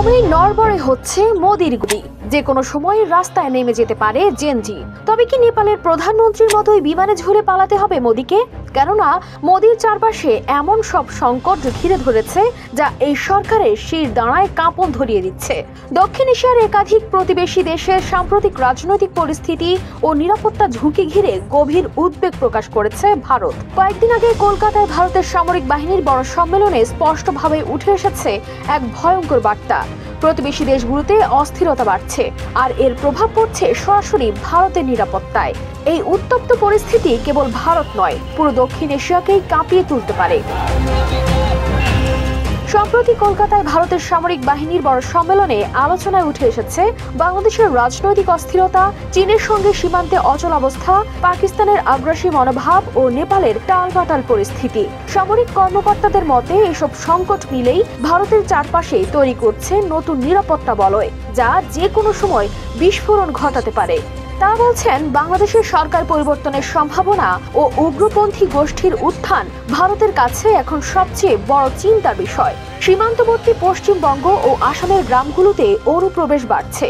ক্রমেই নড়বড়ে হচ্ছে মোদির গদি। যে কোনো সময় রাস্তায় নেমে যেতে পারে জেনজি। তবে কি নেপালের প্রধানমন্ত্রীর মতোই বিমানে ঝুলে পালাতে হবে মোদিকে? কেননা মোদির চারপাশে এমন সব সংকট ঘিরে ধরেছে যা এই সরকারের শির দাঁড়ায় কাঁপন ধরিয়ে দিচ্ছে। দক্ষিণ এশিয়ার একাধিক প্রতিবেশী দেশের সাম্প্রতিক রাজনৈতিক পরিস্থিতি ও নিরাপত্তা ঝুঁকি ঘিরে গভীর উদ্বেগ প্রকাশ করেছে ভারত। কয়েকদিন আগে কলকাতায় ভারতের সামরিক বাহিনীর বড় সম্মেলনে স্পষ্টভাবে উঠে এসেছে এক ভয়ঙ্কর বার্তা। প্রতিবেশী দেশগুলোতে অস্থিরতা বাড়ছে, আর এর প্রভাব পড়ছে সরাসরি ভারতের নিরাপত্তায়। এই উত্তপ্ত পরিস্থিতি কেবল ভারত নয়, পুরো দক্ষিণ এশিয়াকেই কাঁপিয়ে তুলতে পারে। সম্প্রতি কলকাতায় ভারতের সামরিক বাহিনীর বড় সম্মেলনে আলোচনায় উঠে এসেছে বাংলাদেশের রাজনৈতিক অস্থিরতা, চীনের সঙ্গে সীমান্তে অচল অবস্থা, পাকিস্তানের আগ্রাসী মনোভাব ও নেপালের টালবাটাল পরিস্থিতি। সামরিক কর্মকর্তাদের মতে এসব সংকট মিলেই ভারতের চারপাশে তৈরি করছে নতুন নিরাপত্তা বলয়, যা যে কোনো সময় বিস্ফোরণ ঘটাতে পারে। তারা বলছেন, বাংলাদেশের সরকার পরিবর্তনের সম্ভাবনা ও উগ্রপন্থী গোষ্ঠীর উত্থান ভারতের কাছে এখন সবচেয়ে বড় চিন্তার বিষয়। সীমান্তবর্তী পশ্চিমবঙ্গ ও আসামের গ্রামগুলোতে অনুপ্রবেশ বাড়ছে।